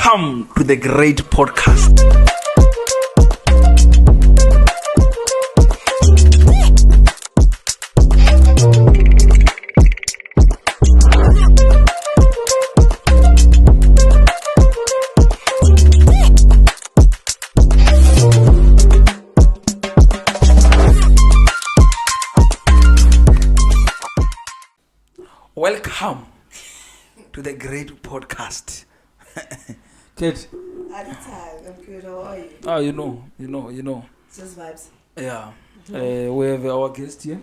Welcome to the great podcast. Welcome to the great podcast. Kate. Anytime, I'm good. How are you? Ah, you know. Just vibes. Yeah. We have our guest here.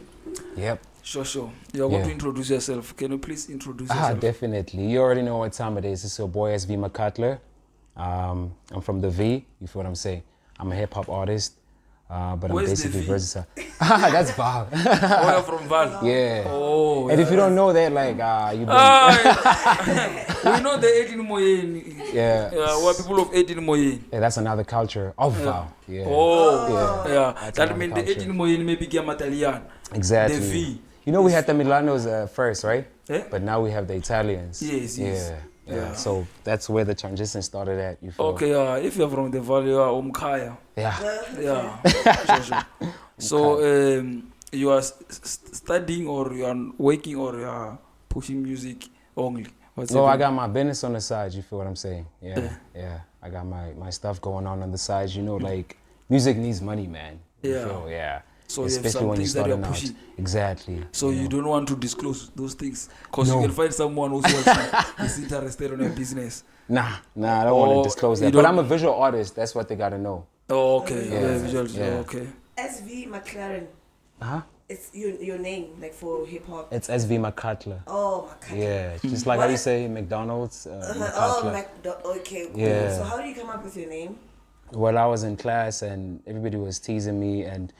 Yep. Sure. You are going to introduce yourself. Can you please introduce yourself? Definitely. You already know what time it is. It's your boy MCCUTLER. I'm from the V. You feel what I'm saying? I'm a hip hop artist, but Where's I'm basically the V? versatile. That's Vaal. Oh, you're from Vaal. Yeah. Oh. And if you don't know that, like, you We know the 18 Moyen. yeah. We're people of 18 Moyen. Yeah, that's another culture of Vaal. Yeah. Oh. Yeah. That's That another means the culture. 18 Moyen may become Italian. Exactly. The V. You know, we had the Milanos first, right? Eh? But now we have the Italians. Yes. Yeah. So that's where the transition started at. You feel? Okay, if you're from the Valley, you are Omkaya. Yeah. Yeah. Sure. So, you are studying or you are working or you are pushing music only? No, I got my business on the side, you feel what I'm saying? Yeah. I got my stuff going on the side, you know, like music needs money, man. You feel? Yeah. So especially you have some when things you're that you are starting pushing. out. Exactly. So you don't want to disclose those things because No. you can find someone who's watching is interested in your business. Nah, I don't want to disclose that. But I'm a visual artist, that's what they gotta know. Oh, okay. Yeah. Okay. SV McLaren. Uh-huh. It's your name, like for hip hop. It's MCCUTLER. Oh, McLaren. Yeah, just like how you say McDonald's, McCutler. Okay, cool. Yeah. So how do you come up with your name? Well, I was in class and everybody was teasing me, and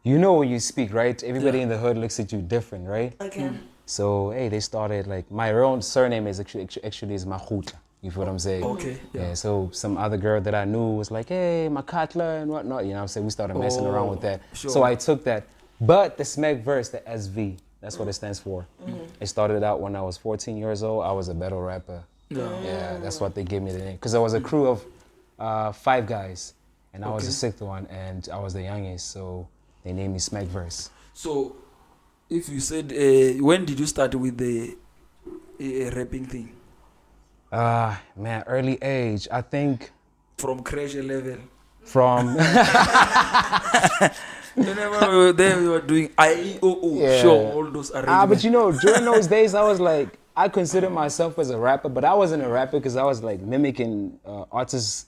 you know when you speak, right? Everybody in the hood looks at you different, right? Okay. So, hey, they started, like, my own surname is actually is MCCUTLER. You feel what I'm saying? Okay. Yeah, so some other girl that I knew was like, hey, MCCUTLER and whatnot. You know what I'm saying? We started messing around with that. Sure. So I took that. But the SMEC verse, the SV, that's what it stands for. It started out when I was 14 years old. I was a battle rapper. Yeah, that's what they gave me the name. Because I was a crew of 5 guys. And I was the 6th one, and I was the youngest. So they named me SMEC verse. So, if you said, when did you start with the rapping thing? Man, early age. I think From crash level. from... Whenever we were doing IEOO, Yeah. sure, all those arrangements. but you know, during those days, I was like, I consider myself as a rapper, but I wasn't a rapper because I was like mimicking artists'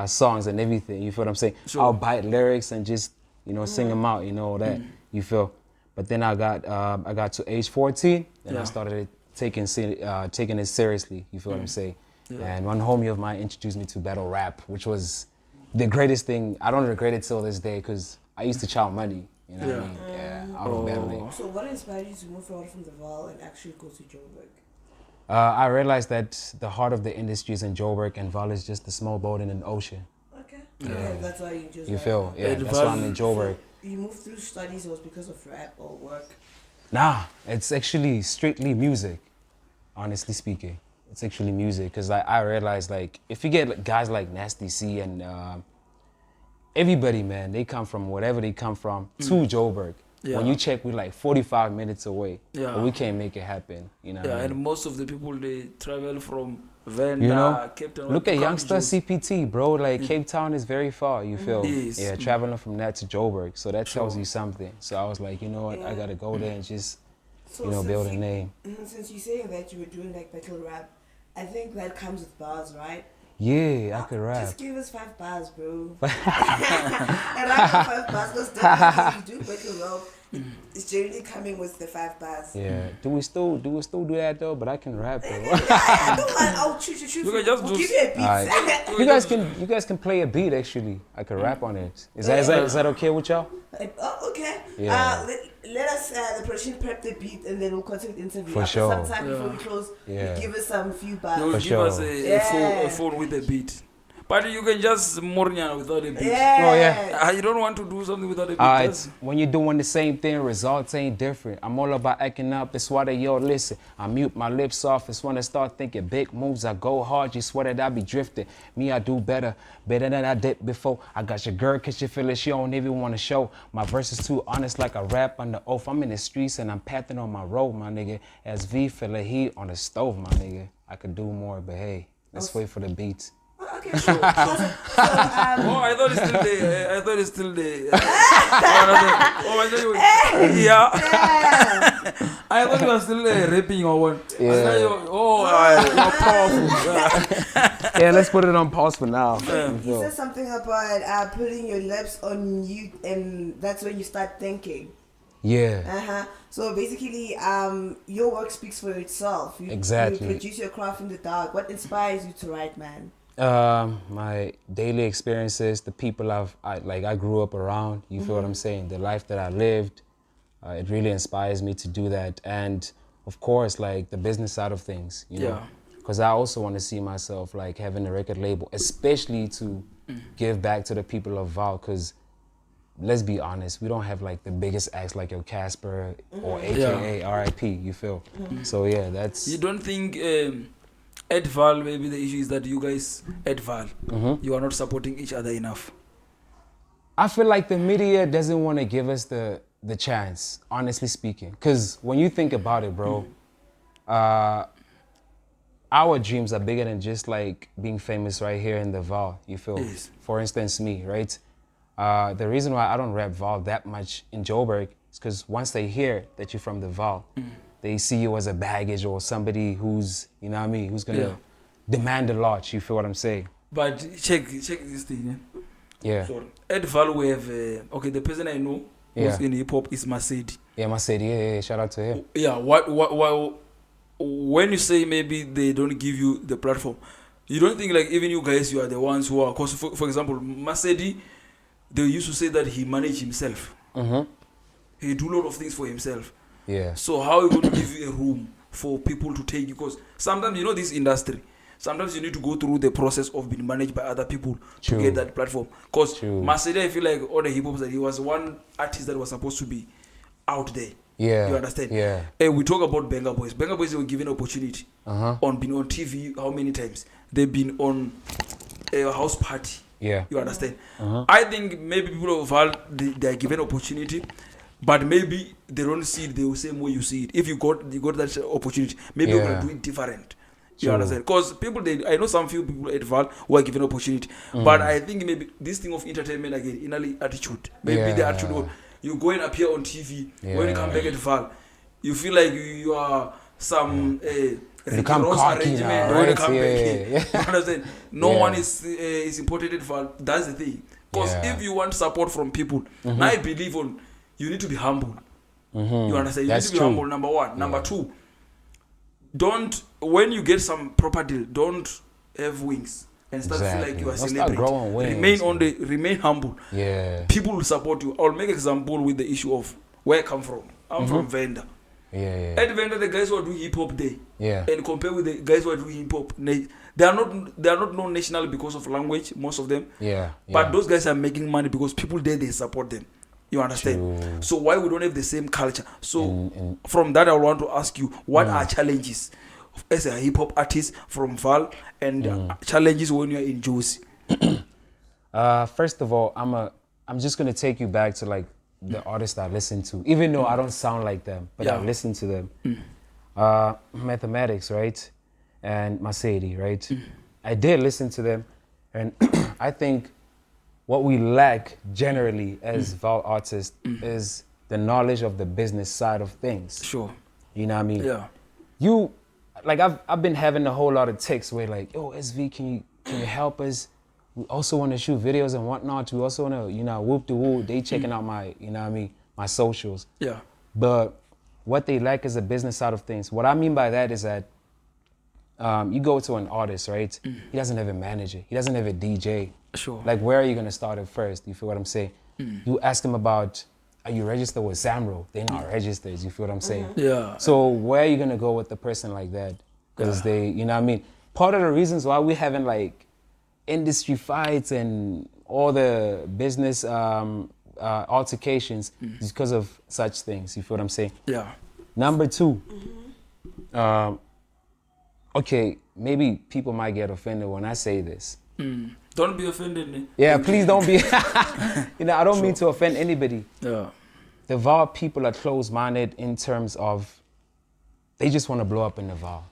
songs and everything. You feel what I'm saying? Sure. I'll bite lyrics and just, you know, sing them out, you know, all that. You feel? But then I got to age 14 and I started taking it seriously. You feel what I'm saying? Yeah. And one homie of mine introduced me to battle rap, which was the greatest thing. I don't regret it till this day because I used to chow money. You know what I mean? Yeah, out of battling. So what inspired you to move out from the Vaal and actually go to Joburg? I realized that the heart of the industry is in Joburg and Vaal is just a small boat in an ocean. Okay. Yeah, that's why you just... You feel? Yeah, And that's why I'm in Joburg. You moved through studies, it was because of rap or work? Nah, it's actually strictly music, honestly speaking. It's actually music because I realized, like, if you get like, guys like Nasty C and everybody, man, they come from wherever they come from to Joburg. Yeah. When you check, we're like 45 minutes away. Yeah. But we can't make it happen, you know what I mean? And most of the people, they travel from Vaal, You know, Cape Town. look to at come youngster to CPT, bro. Like Cape Town is very far. You feel? Yes. Yeah, traveling from that to Joburg, so that tells you something. So I was like, you know what? I gotta go there and just, So you know, build a since name. Since you're saying that you were doing like battle rap, I think that comes with bars, right? Yeah, I could rap. Just give us 5 bars, bro. And I have 5 bars. Because definitely you do battle rap. It's generally coming with the 5 bars. Yeah. Do we still do that though? But I can rap though. I don't mind. I'll choose. You can just We'll do- give you a beat. Alright. You guys can play a beat actually. I could rap on it. Is that okay with y'all? Oh, okay. Yeah. Let us, the production prep the beat and then we'll continue the interview. For After sure. some time before we close, Yeah. you give us some few bars. You'll For give sure. us a phone with a beat. But you can just mornya without a beat. Yeah. Oh, yeah. You don't want to do something without a beat. It's when you're doing the same thing, results ain't different. I'm all about acting up. It's why yo, listen. I mute my lips off. It's when I start thinking big moves. I go hard. You swear that I be drifting. Me, I do better than I did before. I got your girl, cause she feel it. She don't even want to show. My verse is too honest, like a rap on the oath. I'm in the streets and I'm pathing on my road, my nigga. As V feel the heat on the stove, my nigga. I could do more, but hey, let's wait for the beats. Okay, sure. Oh, I thought it's still there. I thought it's still there. Yeah. I thought you were still rapping or what. Yeah. You're powerful. Yeah, let's put it on pause for now. You said something about putting your lips on mute, and that's when you start thinking. Yeah. So basically, your work speaks for itself. Exactly. You produce your craft in the dark. What inspires you to write, man? My daily experiences, the people I grew up around, you feel what I'm saying? The life that I lived, it really inspires me to do that. And of course, like the business side of things, you know? Because I also want to see myself like having a record label, especially to give back to the people of Vaal, because let's be honest, we don't have like the biggest acts like your Casper or AKA RIP, you feel? So yeah, that's... You don't think at Vaal, maybe the issue is that you guys at Vaal, you are not supporting each other enough? I feel like the media doesn't want to give us the chance, honestly speaking. Because when you think about it, bro, our dreams are bigger than just like being famous right here in the Vaal, you feel? Yes. For instance, me, right? The reason why I don't rap Vaal that much in Joburg is because once they hear that you're from the Vaal, they see you as a baggage or somebody who's, you know what I mean, who's gonna demand a lot, you feel what I'm saying? But check this thing. Yeah. Sorry. At Vaal we have, the person I know who's in hip hop is Masedi. Yeah, Masedi, yeah, shout out to him. Yeah, when you say maybe they don't give you the platform, you don't think like even you guys, you are the ones who are, cause for example, Masedi, they used to say that he managed himself. He do a lot of things for himself. Yeah. So how are you going to give you a room for people to take you? Because sometimes, you know, this industry, sometimes you need to go through the process of being managed by other people to get that platform. Because Masedi, I feel like all the hip hop that he was one artist that was supposed to be out there. Yeah. You understand? Yeah. And we talk about Benga Boys. Benga Boys, they were given opportunity on being on TV. How many times? They've been on a house party. Yeah. You understand? I think maybe people of Vaal, they are given opportunity, but maybe they don't see it the same way you see it. If you got that opportunity, maybe you're gonna do it different. You understand? Because people, I know some few people at Vaal who are given opportunity, but I think maybe this thing of entertainment again, inner attitude, maybe the attitude of you go and appear on TV. When you come back at Vaal, you feel like you are some. Become cocky now, right? You understand? No one is important at Vaal. That's the thing. Because if you want support from people, now I believe you need to be humble. You understand? You need to be humble, number one. Number two, when you get some proper deal, don't have wings and start feel like you are celebrating. Remain humble. Yeah. People will support you. I'll make an example with the issue of where I come from. I'm from Venda. At Venda, the guys who are doing hip hop there, and compare with the guys who are doing hip hop, they are not known nationally because of language, most of them. But those guys are making money because people there, they support them. You understand? So why we don't have the same culture? So from that, I want to ask you, what are challenges as a hip hop artist from Vaal and challenges when you are in Josie? First of all, I'm just gonna take you back to like the artists I listen to, even though I don't sound like them, but I listen to them. Mathematics, right? And Masedi, right? I did listen to them, and I think what we lack generally as Vaal artists is the knowledge of the business side of things. Sure. You know what I mean? Yeah. I've been having a whole lot of texts where like, yo, SV, can you help us? We also want to shoot videos and whatnot. We also want to, whoop de whoop. They checking out my, my socials. Yeah. But what they lack is the business side of things. What I mean by that is that you go to an artist, right? He doesn't have a manager. He doesn't have a DJ. Sure. Like, where are you going to start it first? You feel what I'm saying? You ask them about, are you registered with Zamro? They're not registered. You feel what I'm saying? Yeah. So where are you going to go with a person like that? Because they, you know what I mean? Part of the reasons why we haven't like industry fights and all the business altercations is because of such things. You feel what I'm saying? Yeah. Number two, okay, maybe people might get offended when I say this. Don't be offended. Me. Yeah, please don't be. You know, I don't mean to offend anybody. Yeah. The Vaal people are closed-minded in terms of they just want to blow up in the Vaal.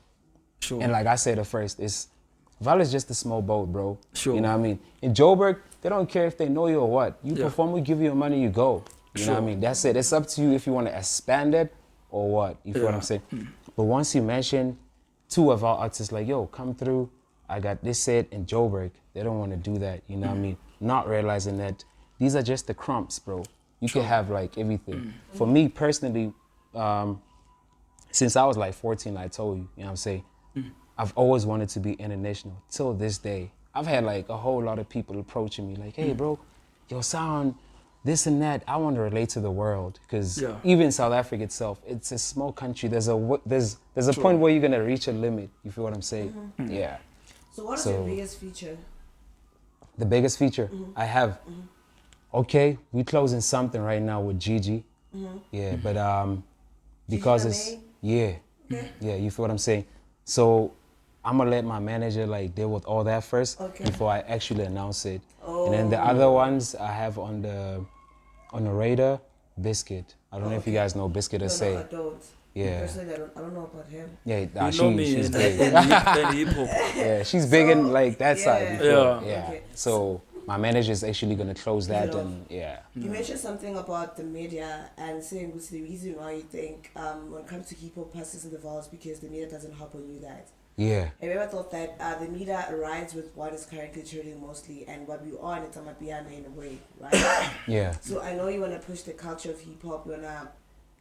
Sure. And like I said at first, Vaal is just a small boat, bro. Sure. You know what I mean? In Joburg, they don't care if they know you or what. You perform, we give you your money, you go. You know what I mean? That's it. It's up to you if you want to expand it or what. You feel what I'm saying? But once you mention two of our artists like, yo, come through, I got this set in Joburg. They don't want to do that, you know what I mean? Not realizing that these are just the crumbs, bro. You can have like everything. For me personally, since I was like 14, I told you, you know what I'm saying? I've always wanted to be international till this day. I've had like a whole lot of people approaching me like, hey bro, your sound, this and that. I want to relate to the world because even South Africa itself, it's a small country. There's a point where you're gonna reach a limit. You feel what I'm saying? Yeah. So what is your biggest feature? The biggest feature I have, okay, we closing something right now with Gigi. Yeah, but because it's, yeah, you feel what I'm saying? So I'm gonna let my manager like deal with all that first before I actually announce it. And then the other ones I have on the radar, Biscuit. I don't know if you guys know Biscuit or Say. No, I don't. Yeah. Personally, I don't know about him. Yeah, you know me she's in big. hip-hop. Yeah, she's big in like that side. Before. Yeah. Okay. So my manager is actually gonna close that and You mentioned something about the media and saying what's the reason why you think when it comes to hip-hop passes in the Vaals because the media doesn't help on you that. Yeah. Have you ever thought that the media aligns with what is currently trending mostly and what we are in it's a piano in a way, right? Yeah. So I know you want to push the culture of hip-hop, you want to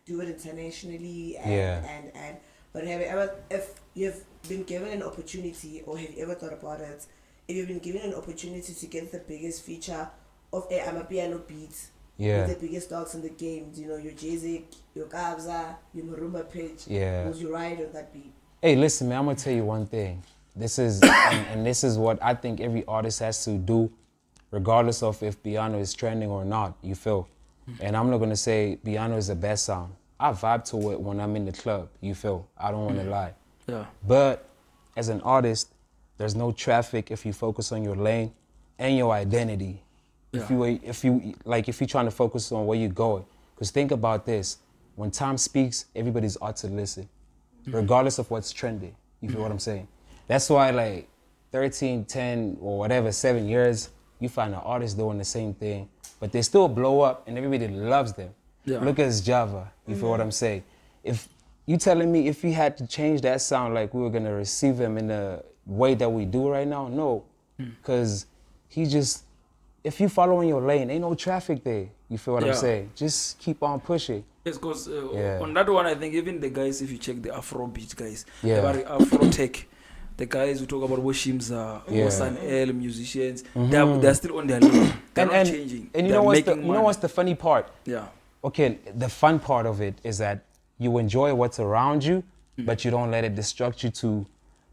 do it internationally and but have you ever, if you've been given an opportunity or have you ever thought about it, if you've been given an opportunity to get the biggest feature of a piano beat with the biggest dogs in the game, you know, your Jay-Z, your Kabza, your Marumba pitch, would you ride on that beat? Hey, listen, man, I'm gonna tell you one thing. This is and this is what I think every artist has to do, regardless of if piano is trending or not. You feel? And I'm not gonna say piano is the best sound. I vibe to it when I'm in the club. You feel? I don't want to lie. Yeah. But as an artist, there's no traffic if you focus on your lane and your identity. Yeah. If you're trying to focus on where you're going. Because think about this: when time speaks, everybody's ought to listen, regardless of what's trending. You feel what I'm saying? That's why like 13, 10, or whatever, 7 years, you find an artist doing the same thing, but they still blow up and everybody loves them. Yeah. Look at Java. You feel what I'm saying? If you telling me if we had to change that sound, like we were gonna receive him in the way that we do right now, no, because if you following your lane, ain't no traffic there. You feel what I'm saying? Just keep on pushing. Yes, because on that one, I think even the guys, if you check the Afrobeat guys, Yeah. the Afro Tech, the guys who talk about Washimza, Osan L musicians, they're still on their lane. They're not changing. And you know what's the funny part? Yeah. Okay, the fun part of it is that you enjoy what's around you, but you don't let it distract you to,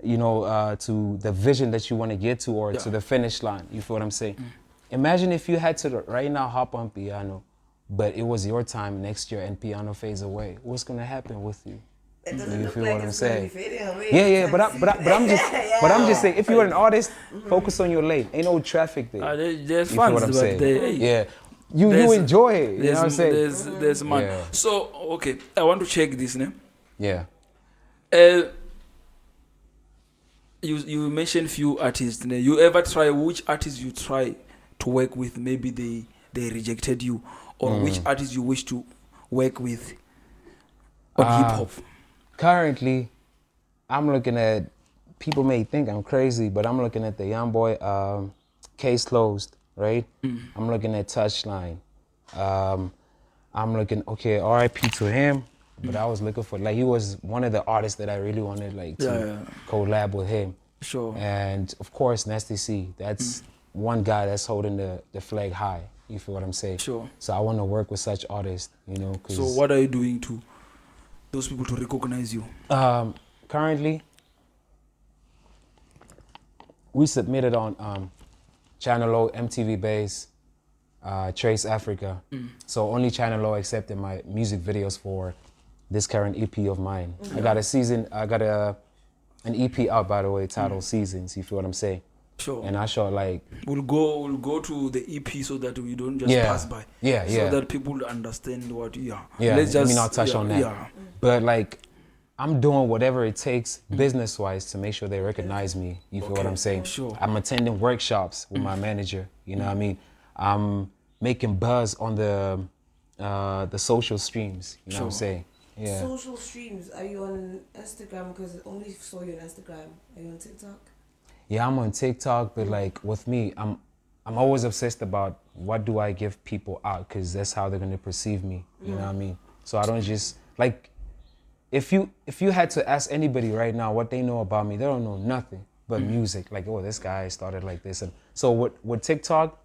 to the vision that you want to get to or to the finish line. You feel what I'm saying? Imagine if you had to right now hop on piano, but it was your time next year and piano fades away. What's gonna happen with you? It doesn't You look feel like what I'm it's saying? gonna be fading away. Yeah, but I'm just saying, if you're an artist, focus on your lane. Ain't no traffic there. There's You fun, feel what I'm but saying? You enjoy it. You know what I'm saying? There's man. Yeah. So okay, I want to check this now. Yeah. You mentioned few artists. You ever try which artists you try to work with? Maybe they rejected you, or which artists you wish to work with on hip hop? Currently, I'm looking at. People may think I'm crazy, but I'm looking at the young boy. Case Closed, right? I'm looking at Touchline. I'm looking. Okay, R.I.P. to him. But I was looking for he was one of the artists that I really wanted to collab with him. Sure. And of course, Nasty C. That's one guy that's holding the flag high. You feel what I'm saying? Sure. So I want to work with such artists, So what are you doing to those people to recognize you? Currently, we submitted on Channel O, MTV Base, Trace Africa. So only Channel O accepted my music videos for this current EP of mine. I got an EP out, by the way, titled Seasons. You feel what I'm saying? Sure. And I shot like we'll go to the EP so that we don't just pass by. So that people understand what let's just let me not touch on that. Yeah. But like I'm doing whatever it takes business wise to make sure they recognize me. You feel what I'm saying? Sure. I'm attending workshops with my manager, you know what I mean? I'm making buzz on the social streams, you know what I'm saying? Yeah. Social streams, are you on Instagram? Because I only saw you on Instagram. Are you on TikTok? Yeah, I'm on TikTok, but like with me, I'm always obsessed about what do I give people out, because that's how they're gonna perceive me. You know what I mean? So I don't just like if you had to ask anybody right now what they know about me, they don't know nothing but music. Like, oh, this guy started like this, and so with TikTok,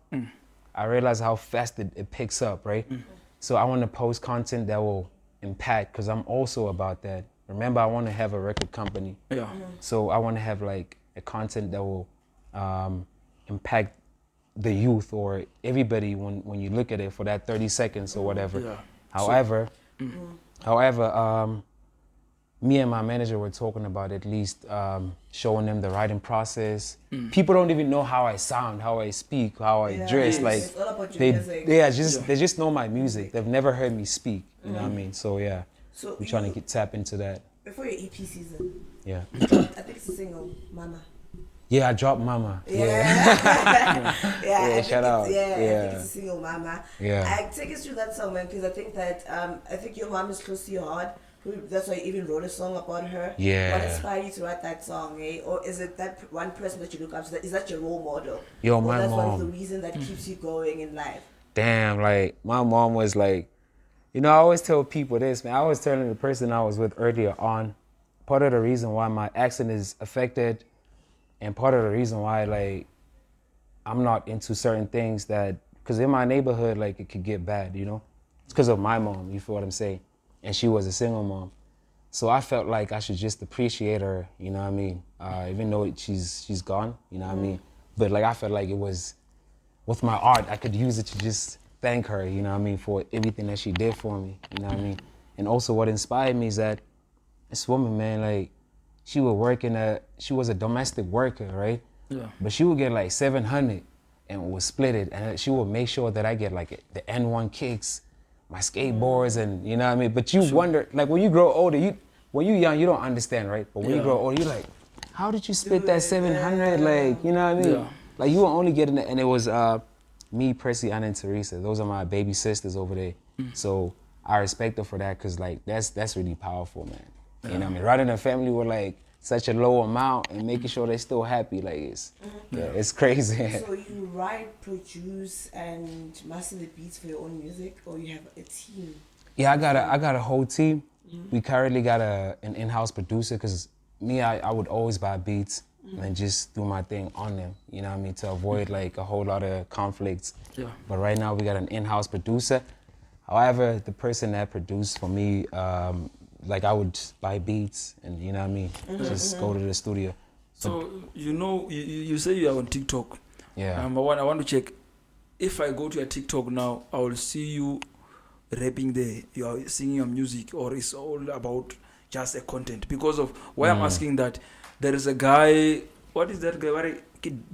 I realize how fast it picks up, right? So I want to post content that will impact, because I'm also about that. Remember, I want to have a record company. Yeah. So I want to have like a content that will impact the youth or everybody when you look at it for that 30 seconds or whatever. Yeah. However, me and my manager were talking about at least showing them the writing process. People don't even know how I sound, how I speak, how I dress. Like it's all about your music. they just know my music. They've never heard me speak. You know what I mean? So yeah, so we're trying to tap into that. Before your EP season, yeah, I think it's a single, Mama. Yeah, I dropped Mama. Yeah. Shout out. Yeah, I think it's a single, Mama. Yeah. I take us through that song, man, because I think that I think your mom is close to your heart. That's why you even wrote a song about her. Yeah. What inspired you to write that song, eh? Or is it that one person that you look up to? Is that your role model? Yo, or my that's mom. one of the reasons that keeps you going in life. Damn, like my mom was like, you know, I always tell people this, man. I was telling the person I was with earlier on, part of the reason why my accent is affected, and part of the reason why like I'm not into certain things that, because in my neighborhood like it could get bad, you know. It's because of my mom. You feel what I'm saying? And she was a single mom. So I felt like I should just appreciate her, you know what I mean? Even though she's gone, you know what I mean? But like I felt like it was, with my art, I could use it to just thank her, you know what I mean, for everything that she did for me, you know what I mean? And also what inspired me is that this woman, man, like she would work she was a domestic worker, right? Yeah. But she would get like 700 and would split it, and she would make sure that I get like the N1 kicks, my skateboards, and you know what I mean? But you wonder, like when you grow older, when you're young, you don't understand, right? But when you grow older, you're like, how did you split that 700? Like, you know what I mean? Yeah. Like you were only getting it, and it was me, Percy, Anna, and Teresa. Those are my baby sisters over there. So I respect her for that, because like that's really powerful, man. You know what I mean? Running a family with like such a low amount and making sure they're still happy, like it's crazy. So you write, produce, and master the beats for your own music, or you have a team? Yeah, I got a whole team. We currently got an in-house producer, because me, I would always buy beats and just do my thing on them, you know what I mean, to avoid like a whole lot of conflicts. Yeah. But right now we got an in-house producer. However, the person that produced for me, like I would buy beats and you know what I mean, just go to the studio. So you know, you say you are on TikTok. Yeah. I want to check. If I go to your TikTok now, I will see you rapping there. You are singing your music, or it's all about just a content? Because of why I'm asking that, there is a guy. What is that guy?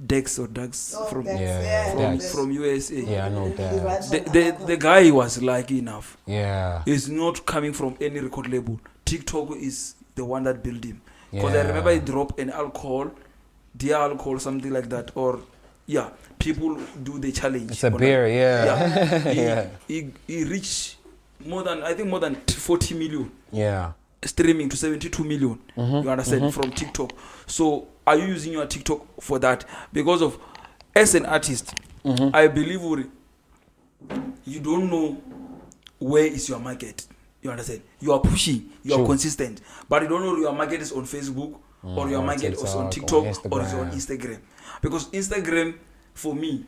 Dex or Dax from from USA. Yeah, I know that. The guy was lucky enough. Yeah. He's not coming from any record label. TikTok is the one that built him. Because I remember he dropped an alcohol, dear alcohol, something like that. Or people do the challenge. It's a beer, He reached more than 40 million. Yeah. Streaming to 72 million. You understand? From TikTok. So are you using your TikTok for that? Because of, as an artist, I believe you don't know where is your market. You understand? You are pushing, you are consistent, but you don't know your market is on Facebook or your market is on TikTok or is on Instagram. Because Instagram, for me,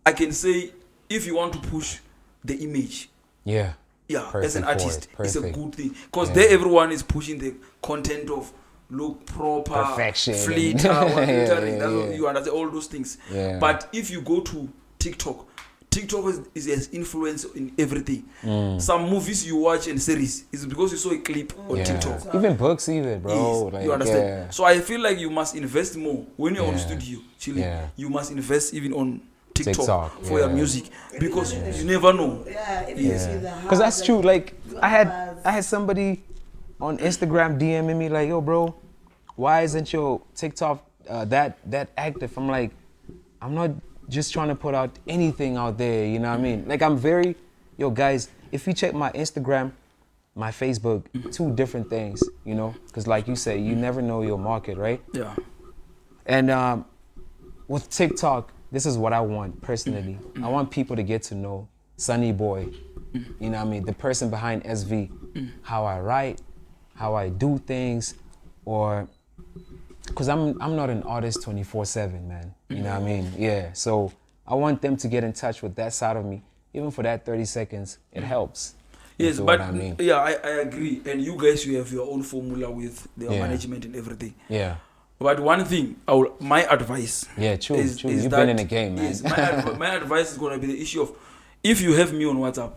I can say, if you want to push the image, as an artist, it's a good thing. Because there everyone is pushing the content of look proper, perfection, flitter, you understand all those things. Yeah. But if you go to TikTok is an influence in everything. Some movies you watch and series is because you saw a clip on TikTok. Even books, even, bro. Yes, like, you understand? So I feel like you must invest more when you're on studio. Chilling, you must invest even on TikTok for your music because you never know. Because that's true. Like I had somebody on Instagram DMing me like, yo, bro, why isn't your TikTok that active? I'm like, I'm not just trying to put out anything out there, you know what I mean? Like I'm very, guys, if you check my Instagram, my Facebook, two different things, you know? Because like you say, you never know your market, right? Yeah. And with TikTok, this is what I want personally. I want people to get to know Sunny Boy, you know what I mean? The person behind SV, how I write, how I do things, or because I'm not an artist 24/7, man. You know what I mean? Yeah. So I want them to get in touch with that side of me. Even for that 30 seconds, it helps. Yes, but I mean. I agree. And you guys, you have your own formula with the management and everything. Yeah. But one thing, my advice. Yeah, true. Is You've been in the game, man. Yes, my advice is going to be the issue of if you have me on WhatsApp.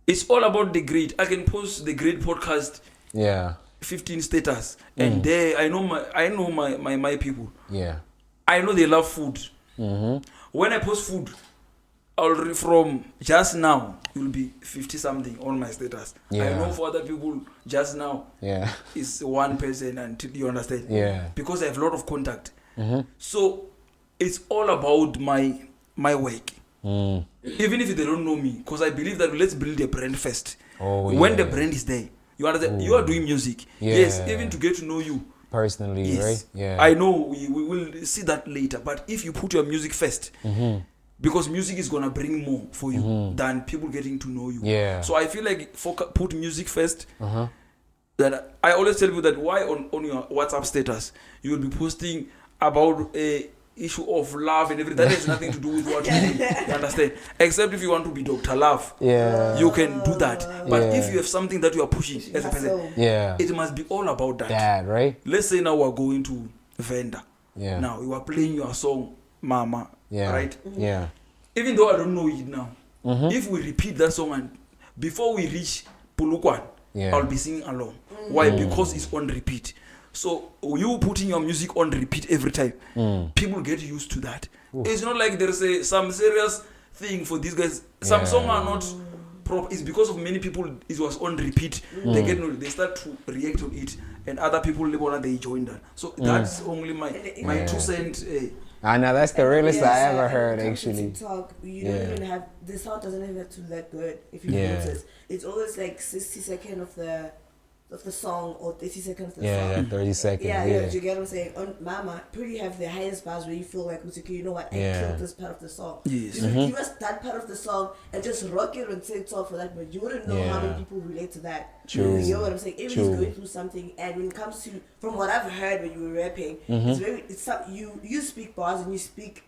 It's all about the grade. I can post the grade podcast. Yeah. 15 status and there I know my people. Yeah. I know they love food. When I post food, already from just now you'll be 50 something on my status. I know for other people just now it's one person until you understand. Yeah. Because I have a lot of contact. So it's all about my work. Even if they don't know me, because I believe that let's build a brand first. When the brand is there, you understand? You are doing music. Yes, even to get to know you personally, right? Yeah. I know we will see that later. But if you put your music first, because music is gonna bring more for you than people getting to know you. Yeah. So I feel like put music first. That I always tell you that why on your WhatsApp status you will be posting about a issue of love and everything that has nothing to do with what you do. You understand? Except if you want to be Dr. Love, you can do that. But if you have something that you are pushing as a person, it must be all about that. Right? Let's say now we're going to Venda. Now you are playing your song, Mama. Right? Yeah. Even though I don't know it now, if we repeat that song and before we reach Pulukwan, I'll be singing along. Why? Because it's on repeat. So you putting your music on repeat every time, people get used to that. It's not like there's some serious thing for these guys. Some songs are not proper. It's because of many people. It was on repeat. They start to react on it, and other people they join that. So that's only my 2 cents. I know that's the realest I ever heard actually. TikTok, you don't even have the sound doesn't even have to that good if you notice. It's always like 60 seconds of the song or 30 seconds of the song. Yeah, 30 seconds. Yeah, you get what I'm saying? On Mama, pretty have the highest bars where you feel like, okay, you know what, I killed this part of the song. Yes. If you give us that part of the song and just rock it on TikTok for that, but you wouldn't know how many people relate to that. True. You know what I'm saying? Everybody's going through something, and when it comes to, from what I've heard when you were rapping, you speak bars and you speak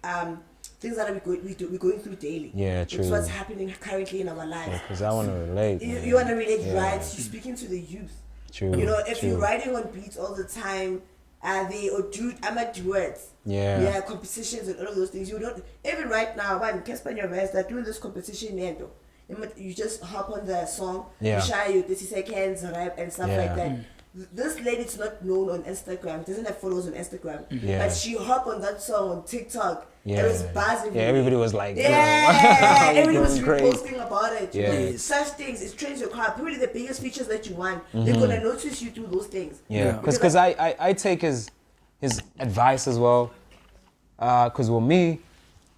things that we're going through daily. Yeah, true. It's what's happening currently in our lives. Because I want to relate. You want to relate, right? You're speaking to the youth. True. You know, if you're writing on beats all the time, I'm at duets. Yeah, competitions and all of those things. You don't even right now. When Casper your verse, they're doing this competition, you just hop on the song, you share your 30 seconds, rap and stuff like that. This lady's not known on Instagram, doesn't have followers on Instagram, but she hopped on that song on TikTok. It was buzzing. Yeah, everybody was like, everybody was reposting about it. Yeah. Such things, it trains your car. Probably the biggest features that you want, they're gonna notice you do those things. Yeah, because I take his advice as well. Because with me,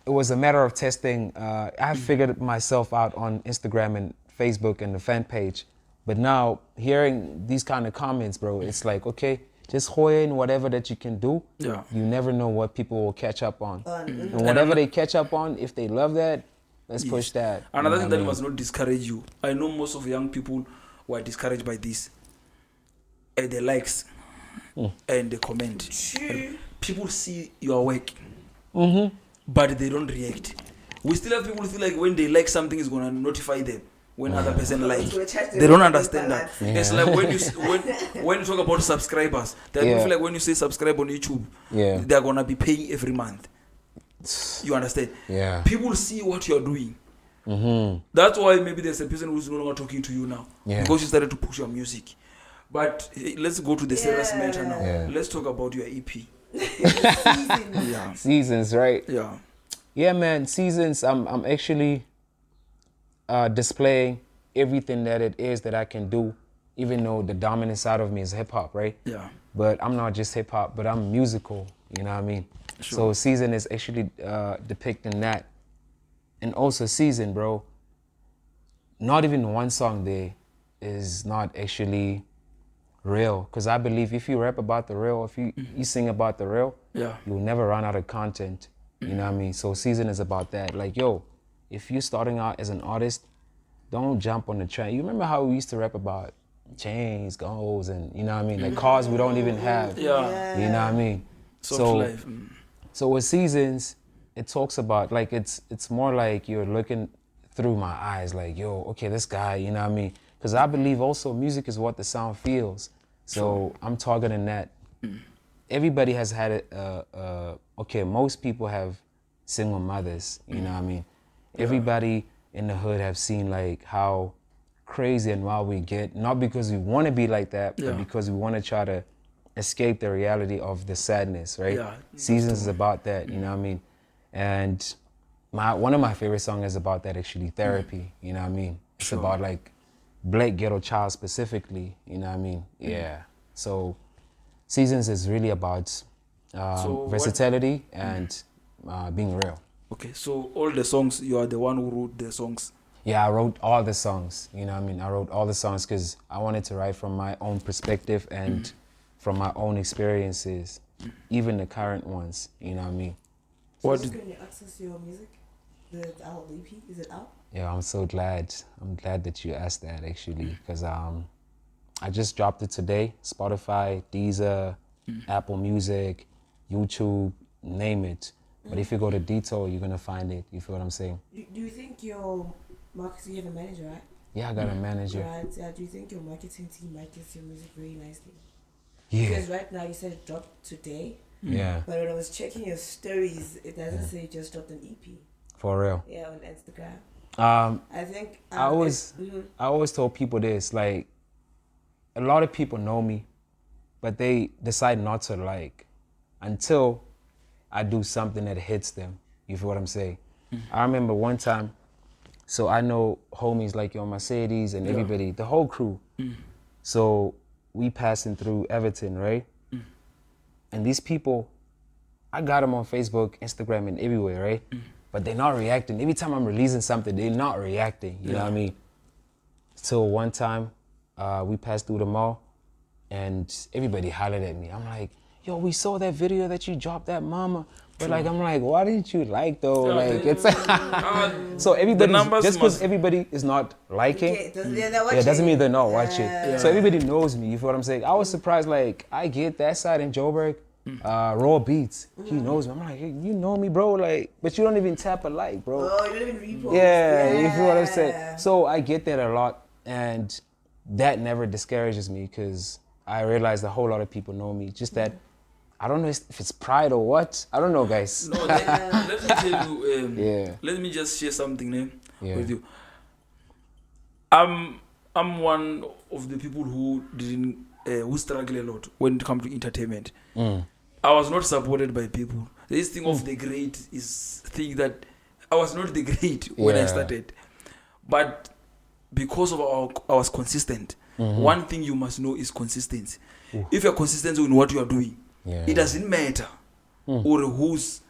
it was a matter of testing. I figured myself out on Instagram and Facebook and the fan page. But now, hearing these kind of comments, bro, it's like, okay, just hoy in whatever that you can do. Yeah. You never know what people will catch up on. And whatever they catch up on, if they love that, let's push that. Another thing that must not discourage you. I know most of young people who are discouraged by this. And the likes and the comment. And people see your work, but they don't react. We still have people who feel like when they like something, it's going to notify them. when other person like. They don't understand that. It's like when you talk about subscribers, they feel like when you say subscribe on YouTube, they're gonna be paying every month. You understand? Yeah. People see what you're doing. That's why maybe there's a person who's no longer talking to you now because you started to push your music. But let's go to the serious matter now. Let's talk about your EP. Seasons, right? Yeah, man. Seasons. I'm actually displaying everything that it is that I can do, even though the dominant side of me is hip hop, right? Yeah. But I'm not just hip hop, but I'm musical. You know what I mean? Sure. So Season is actually depicting that, and also Season, bro. Not even one song there is not actually real, because I believe if you rap about the real, if you sing about the real, you'll never run out of content. You know what I mean? So Season is about that. Like, yo, if you're starting out as an artist, don't jump on the train. You remember how we used to rap about chains, goals, and you know what I mean? Like cars we don't even have. You know what I mean? So with Seasons, it talks about, like, it's more like you're looking through my eyes, like, yo, okay, this guy, you know what I mean? Because I believe also music is what the sound feels. So I'm targeting that. Everybody has had it, okay, most people have single mothers, you know what I mean? Everybody in the hood have seen like how crazy and wild we get, not because we want to be like that, but because we want to try to escape the reality of the sadness, right? Seasons is about that, you know what I mean? And one of my favorite songs is about that, actually, Therapy, you know what I mean? It's about like Black ghetto child specifically, you know what I mean? So Seasons is really about versatility and being real. Okay, so all the songs, you are the one who wrote the songs? Yeah, I wrote all the songs, you know what I mean? I wrote all the songs because I wanted to write from my own perspective and from my own experiences, even the current ones, you know what I mean? So can you access your music? The EP, is it out? Yeah, I'm so glad. I'm glad that you asked that, actually, because I just dropped it today. Spotify, Deezer, Apple Music, YouTube, name it. But if you go to Detail, you're gonna find it. You feel what I'm saying? Do you think your marketing, you have a manager, right? Yeah, I got a manager. Right. Do you think your marketing team markets your music very nicely? Yeah. Because right now you said it dropped today. Yeah. But when I was checking your stories, it doesn't say you just dropped an EP. For real? Yeah, on Instagram. I think I always told people this, like, a lot of people know me, but they decide not to like until I do something that hits them. You feel what I'm saying? I remember one time, so I know homies like your Mercedes and everybody, the whole crew. So we passing through Everton, right? And these people, I got them on Facebook, Instagram, and everywhere, right? But they're not reacting. Every time I'm releasing something, they're not reacting, you know what I mean? So one time, we passed through the mall, and everybody hollered at me. I'm like, yo, we saw that video that you dropped, that mama. But like, I'm like, why didn't you like though? Like, it's so everybody, just because everybody is not liking, doesn't mean they're not watching. So everybody knows me. You feel what I'm saying? I was surprised. Like, I get that side in Joburg, Raw Beats. He knows me. I'm like, hey, you know me, bro. Like, but you don't even tap a like, bro. Oh, you don't even repost. Yeah, you feel what I'm saying? So I get that a lot, and that never discourages me because I realize a whole lot of people know me. Just that. I don't know if it's pride or what. I don't know, guys. No, let me tell you. Let me just share something with you. I'm one of the people who who struggle a lot when it comes to entertainment. I was not supported by people. This thing of the great is thing that I was not the great when I started, but because of I was consistent. One thing you must know is consistency. If you're consistent in what you are doing. It doesn't matter or who's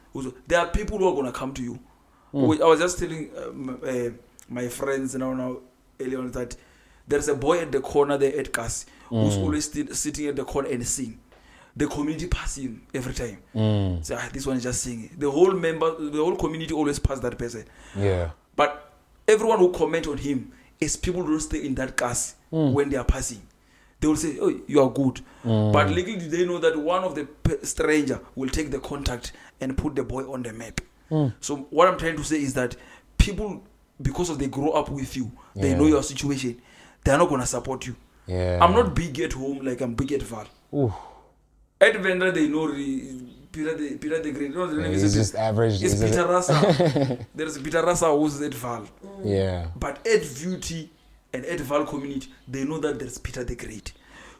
there are people who are going to come to you. I was just telling my friends now earlier on that there's a boy at the corner there at Kasi who's always sitting at the corner and sing. The community pass him every time. So this one is just singing. The whole community always pass that person. But everyone who comment on him is people who don't stay in that Kasi when they are passing. They will say, oh, you are good. But little do they know that one of the stranger will take the contact and put the boy on the map. So what I'm trying to say is that people because of they grow up with you, they know your situation, they're not gonna support you. Yeah. I'm not big at home like I'm big at Vaal. Ooh. At Vendor, they know Peter the Great. No, the name He's is just average. It's Peter Rasa. There's Peter Rasa who's at Vaal. Yeah. But at Beauty and at Vaal community, they know that there's Peter the Great.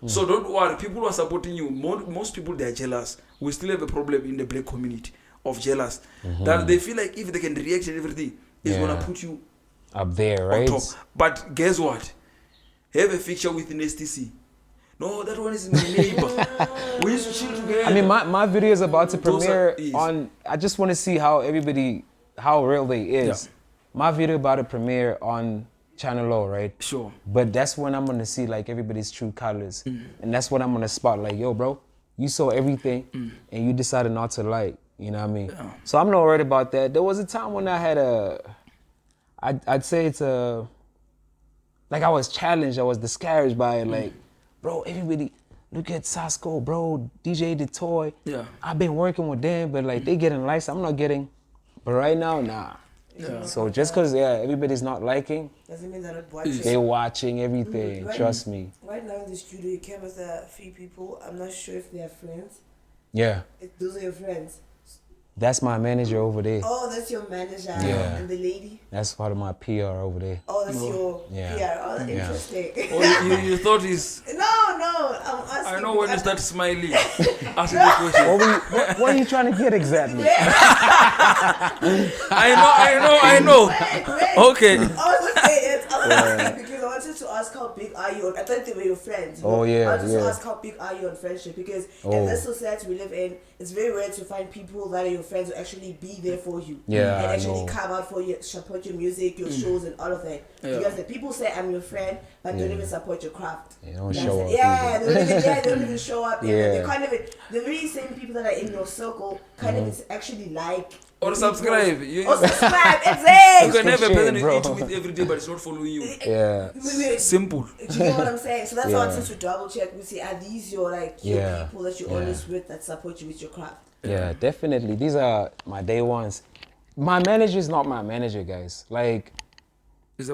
So don't worry, people who are supporting you, most people, they are jealous. We still have a problem in the black community of jealous. That they feel like if they can react and everything, it's going to put you up there, right? on top. But guess what? Have a picture with Nasty C. No, that one is my neighbor. We used to chill together. I mean, my video is about to premiere on, I just want to see how real they is. Yeah. My video about to premiere on Channel O, right? Sure. But that's when I'm going to see like everybody's true colors. And that's when I'm going to spot like, yo, bro, you saw everything and you decided not to like, you know what I mean? Yeah. So I'm not worried about that. There was a time when I had I'd say it's like I was challenged, I was discouraged by it, like, bro, everybody, look at Sasko, bro, DJ The Toy. Yeah. I've been working with them, but like they getting likes, I'm not getting. But right now, nah. Yeah. So just because everybody's not liking, doesn't mean they're not watching. They're watching everything. Trust me. Right now in the studio, you came with a few people. I'm not sure if they are friends. Yeah. Those are your friends. That's my manager over there. Oh, that's your manager. Yeah. And the lady? That's part of my PR over there. Oh, that's your PR. Oh, that's interesting. Oh, you thought he's... No, I'm asking. I know when you start smiling. Asking the question. What are you trying to get exactly? I know. Wait. Okay. Because I wanted to ask how big are you? I thought they were your friends. Oh, yeah. I wanted to ask how big are you on friendship? Because in this society we live in, it's very rare to find people that are your friends who actually be there for you. Yeah, and actually come out for you, support your music, your shows, and all of that. Yeah. Because the people say I'm your friend, but don't even support your craft. They don't show up. They don't even show up. They can't even. The very same people that are in your circle kind of actually like. Or subscribe. Subscribe, exactly. You can have a person you eat with every day, but it's not following you. Yeah. Simple. Do you know what I'm saying? So that's why I wanted to double check. We see, are these your people that you're always with that support you with your craft? Yeah, definitely. These are my day ones. My manager is not my manager, guys. Like,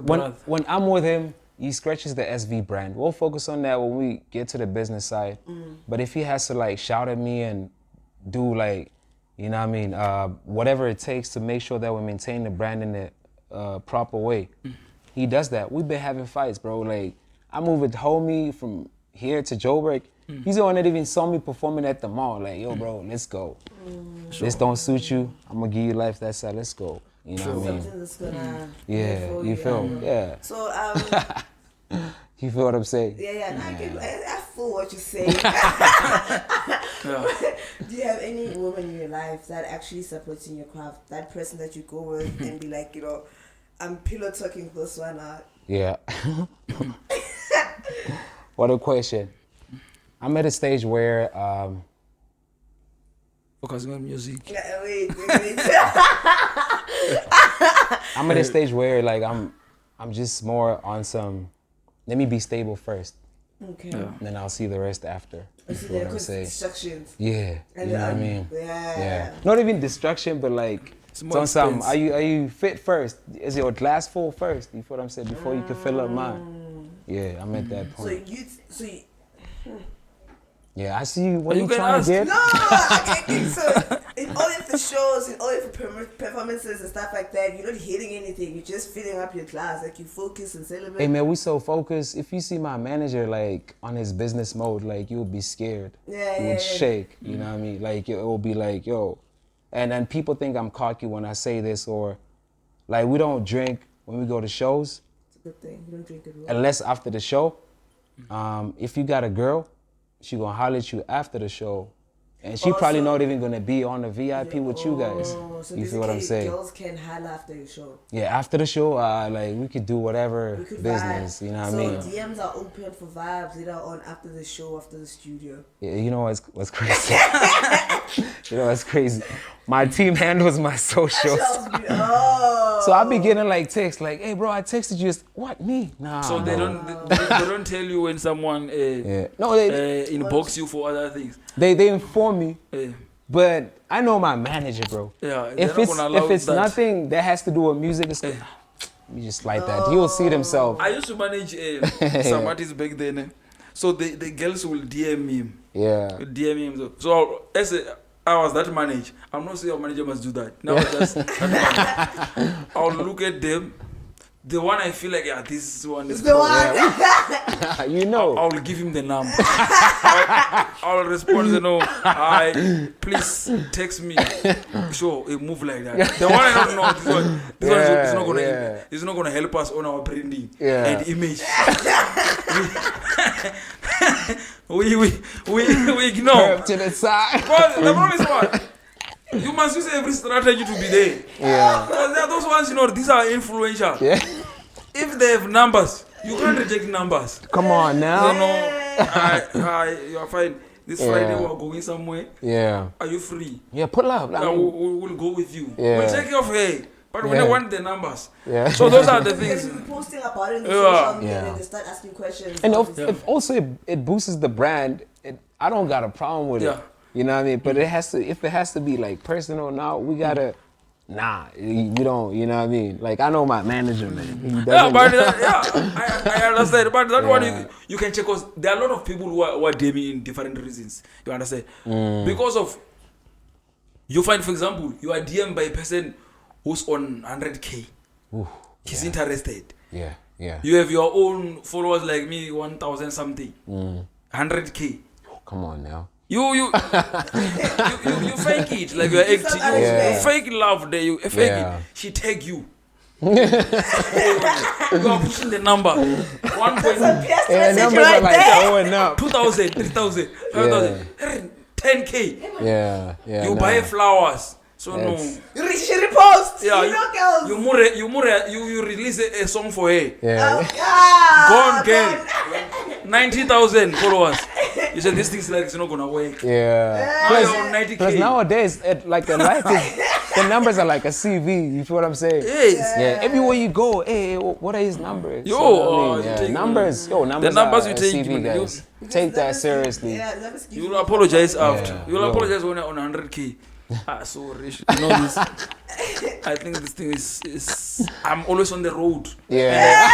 when I'm with him, he scratches the SV brand. We'll focus on that when we get to the business side. But if he has to like shout at me and do like, you know what I mean, whatever it takes to make sure that we maintain the brand in the proper way, he does that. We've been having fights, bro. Like, I moved with homie from here to Joburg. He's the one that even saw me performing at the mall. Like, yo, bro, let's go. This don't suit you. I'm gonna give you life that side. Let's go. You know what I mean? Something that's gonna you feel? Yeah. So, you feel what I'm saying? Yeah. I feel what you're saying. Do you have any woman in your life that actually supports in your craft? That person that you go with and be like, you know, I'm pillow talking this one out. Yeah. What a question. I'm at a stage where focusing on music. Yeah, wait. I'm at a stage where like I'm just more on some, let me be stable first. Okay. Yeah. And then I'll see the rest after. You see what I'm saying? Distractions. Yeah. You know what I mean? Yeah. Not even distraction, but like on some. Are you fit first? Is your glass full first? You feel what I'm saying? Before you can fill up mine. Yeah, I'm at that point. Yeah, I see you. What are you trying to get? No, I think so. In all of the shows, in all of the performances and stuff like that, you're not hitting anything. You're just filling up your glass. Like, you focus and celebrate. Hey, man, we so focused. If you see my manager, like, on his business mode, like, you'll be scared. You would shake, you know what I mean? Like, it will be like, yo. And then people think I'm cocky when I say this, or, like, we don't drink when we go to shows. It's a good thing. You don't drink at all. Unless after the show. If you got a girl, she gonna holler at you after the show, and she probably not even gonna be on the VIP with you guys. So you feel what I'm saying? Girls can holler after your show. Yeah, after the show, like we could do whatever business. You know what I mean? So DMs are open for vibes later on after the show, after the studio. Yeah, you know what's crazy? You know what's crazy? My team handles my socials. So I be getting like texts like, "Hey, bro, I texted you." What, me? Nah. So they don't tell you when someone inbox you for other things. They inform me, but I know my manager, bro. Yeah. If it's nothing that has to do with music, it's me just like that. He will see himself. I used to manage some artists back then. So the girls will DM him. Yeah. DM him. So as I was that manager. I'm not saying your manager must do that. No, just I'll look at them. The one I feel like, yeah, this one is the one. Yeah. You know. I'll give him the number. I'll respond, hi, please text me. Sure, it move like that. The one I don't know, this one is not gonna help us on our branding and image. we ignore. To the side. But the problem is what? You must use every strategy to be there. Yeah. Because there are those ones, these are influential. Yeah. If they have numbers, you can't reject numbers. Come on now. You are fine. This Friday we are going somewhere. Yeah. Are you free? Yeah, pull up. We'll go with you. Yeah. We'll take your hey. But we don't want the numbers. Yeah. So those are the things. They're posting about it in the social media and they start asking questions. And if also it boosts the brand, I don't got a problem with it. You know what I mean? But if it has to be like personal now, we gotta we don't, you know what I mean? Like I know my manager, man. I understand. But that one you can check because there are a lot of people who are DMing in different reasons. You understand? Because of you find, for example, you are DM by a person who's on 100K. He's interested. Yeah. You have your own followers like me, 1,000 something. 100K. Come on now. You fake it like you're acting. You fake love there. You fake it. She take you. You are pushing the number. 1 point. Yeah, numbers are like going up. 2,000, 3,000, 5,000, 10K. Yeah. You buy flowers. So no. She reposts. Yeah. You release a song for her. Yeah. Gone girl. 90,000 followers. You said this thing's like it's not gonna work. Yeah. Plus nowadays, the numbers are like a CV. You feel what I'm saying? Yes. Yeah. Everywhere you go, hey, what are his numbers? Numbers. The numbers you take, CV, guys. Take that seriously. You'll apologize after. You'll apologize when you're on 100K. So rich. You know this. I think this thing is. I'm always on the road. Yeah.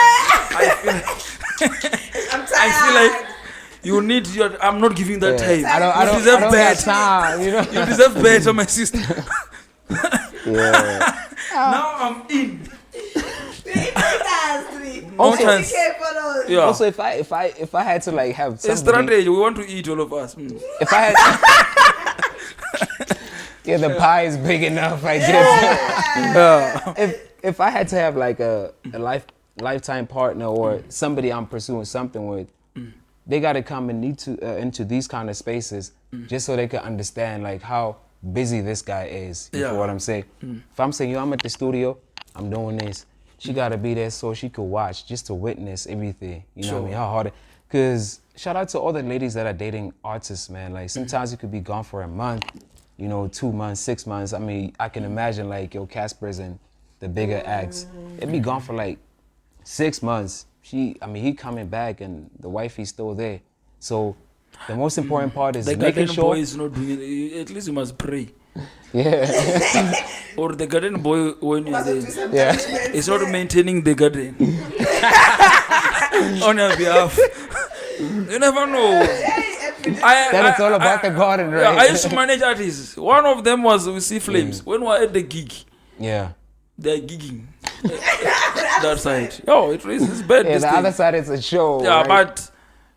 I feel like you need your. I'm not giving that time. I don't have time. You deserve better, my sister. Yeah. Now I'm in. Also, if I had to like have a strategy, we want to eat all of us. If I had. The pie is big enough, I guess. If I had to have like a lifetime partner or somebody I'm pursuing something with, they gotta come and into these kind of spaces just so they can understand like how busy this guy is. You know what I'm saying? If I'm saying, I'm at the studio, I'm doing this, she gotta be there so she could watch, just to witness everything. You know what I mean? How hard because shout out to all the ladies that are dating artists, man. Like sometimes you could be gone for a month. 2 months, 6 months. I mean, I can imagine like Casper's and the bigger acts. They'd be gone for like 6 months. He coming back and the wifey's still there. So the most important part is making sure. Boy is not doing it. At least you must pray. Yeah. Or the garden boy when you're there. It's not maintaining the garden. On your behalf. You never know. It's all about the garden, right? I used to manage artists. One of them was We See Flames. When we were at the gig, they're gigging that side. It's bad. Yeah, the other side is a show. Yeah, right? but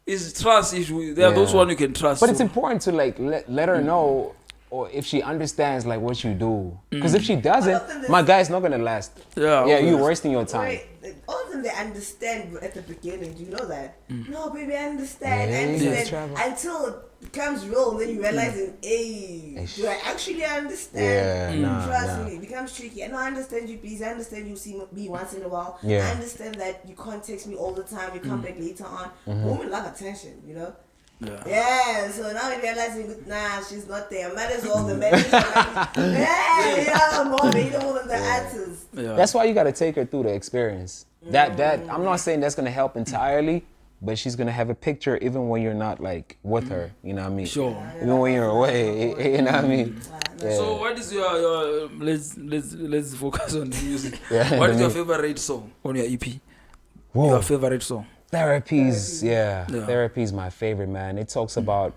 it's trust issue. There are those one you can trust. But it's important to like let her know, or if she understands like what you do. Because if she doesn't, my guy's not gonna last. Yeah, you're wasting your time. Right. All of them, they understand at the beginning. Do you know that? No, baby, I understand. Until it becomes real, then you realize, do I actually understand? Trust me, it becomes tricky. And I understand you busy. I understand you see me once in a while. I understand that you can't text me all the time. You come back later on. Women love attention, so now you're realizing, she's not there. Might as well the marriage. More available than the answers. That's why you gotta take her through the experience. That I'm not saying that's gonna help entirely, but she's gonna have a picture even when you're not like with her. You know what I mean? Sure. Even when you're away, you know what I mean? Yeah. So what is your let's focus on the music. Yeah, What is your favorite song on your EP? Whoa. Your favorite song? Therapy's Therapy's my favorite, man. It talks about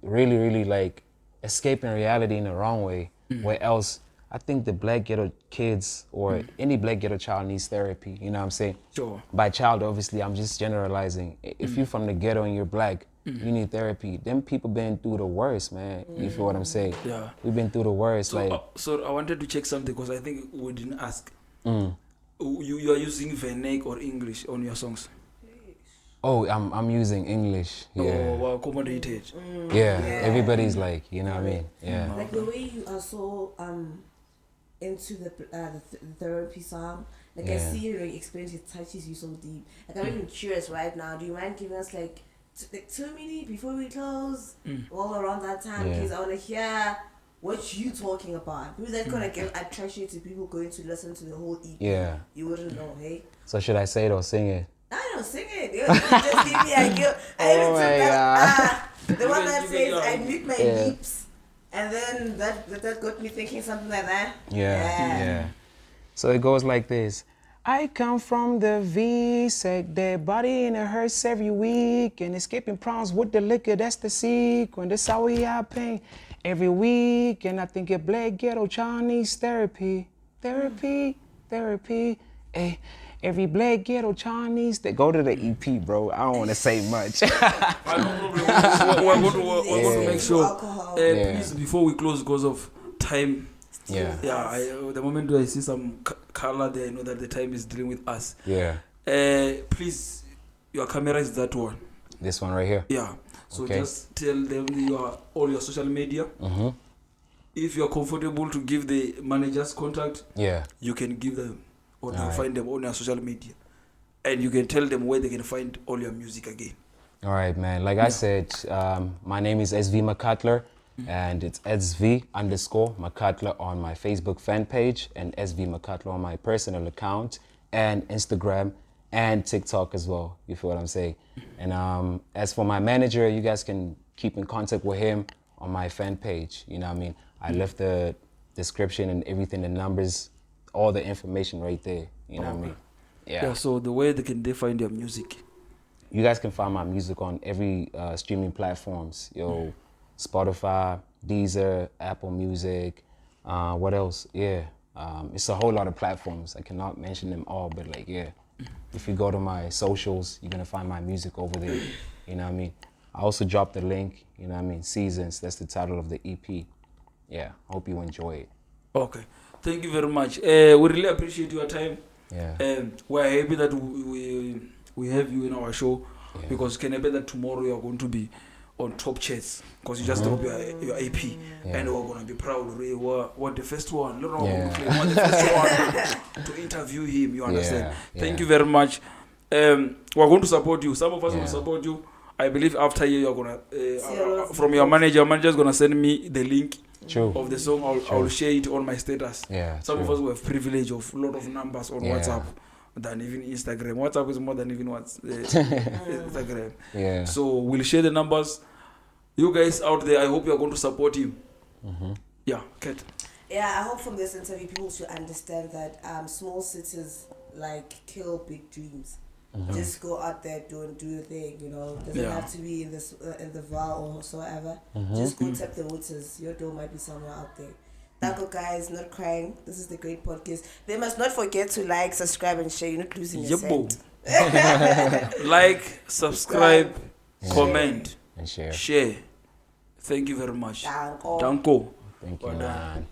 really like escaping reality in the wrong way. Where else I think the black ghetto kids or any black ghetto child needs therapy. You know what I'm saying? Sure. By child, obviously, I'm just generalizing. If you're from the ghetto and you're black, you need therapy. Them people been through the worst, man. You feel what I'm saying? Yeah. We've been through the worst. So I wanted to check something because I think we didn't ask. You are using Vernac or English on your songs? Oh, I'm using English. Yeah. Oh, well, accommodated. Yeah. Everybody's like, you know what I mean? Yeah. Like the way you are so into the therapy song. Like I see your experience, it touches you so deep. Like I'm even curious right now. Do you mind giving us like 2 minutes before we close, all around that time? Because I want to hear what you talking about. Because that's gonna give attraction to people going to listen to the whole EP. Yeah. You wouldn't know, hey? So should I say it or sing it? I don't sing it. You just give me a gift. I even took that, the one that says I meet my leaps. And then that got me thinking something like that. Yeah. So it goes like this. I come from the V, said their body and it hurts every week. And escaping problems with the liquor, that's the secret. That's how we are paying every week. And I think a black ghetto child needs therapy. Therapy. Hey, every black ghetto child needs to go to the EP, bro. I don't want to say much. We're going to make sure, please, before we close because of time. Yeah. The moment I see some color there, I know that the time is dealing with us. Yeah. Please, your camera is that one. This one right here? Yeah. So just tell them all your social media. If you're comfortable to give the manager's contact, you can give them or you find them on your social media. And you can tell them where they can find all your music again. All right, man. Like I said, my name is SVMCCUTLER. And it's SV_MCCUTLER on my Facebook fan page and SVMCCUTLER on my personal account and Instagram and TikTok as well. You feel what I'm saying? And as for my manager, you guys can keep in contact with him on my fan page. You know what I mean? I left the description and everything, the numbers, all the information right there. You know what I mean? Yeah. So the way they find your music? You guys can find my music on every streaming platforms. Spotify, Deezer, Apple Music, what else? It's a whole lot of platforms. I cannot mention them all, but if you go to my socials, you're gonna find my music over there. You know what I mean? I also dropped the link, you know what I mean? Seasons, that's the title of the EP. Yeah, hope you enjoy it. Okay, thank you very much. We really appreciate your time. Yeah. We're happy that we have you in our show because can I bet that tomorrow you are going to be on top charts because you just dropped your AP and we're gonna be proud. We're the first one. We're the first one to interview him. You understand? Thank you very much. We're going to support you. Some of us will support you. I believe after you're gonna from your manager's gonna send me the link of the song. I'll share it on my status. Some of us will have privilege of a lot of numbers on WhatsApp than even Instagram. WhatsApp is more than even Instagram. So we'll share the numbers. You guys out there, I hope you're going to support him. Yeah, Kat. Yeah, I hope from this interview people should understand that small cities kill big dreams. Just go out there, do your thing, doesn't have to be in the Vaal or whatsoever. Just go tap the waters. Your door might be somewhere out there. Taco guys, not crying. This is the great podcast. They must not forget to like, subscribe, and share. You're not losing your cent. Like, subscribe, comment, and share. Thank you very much. Danko. Thank you, man.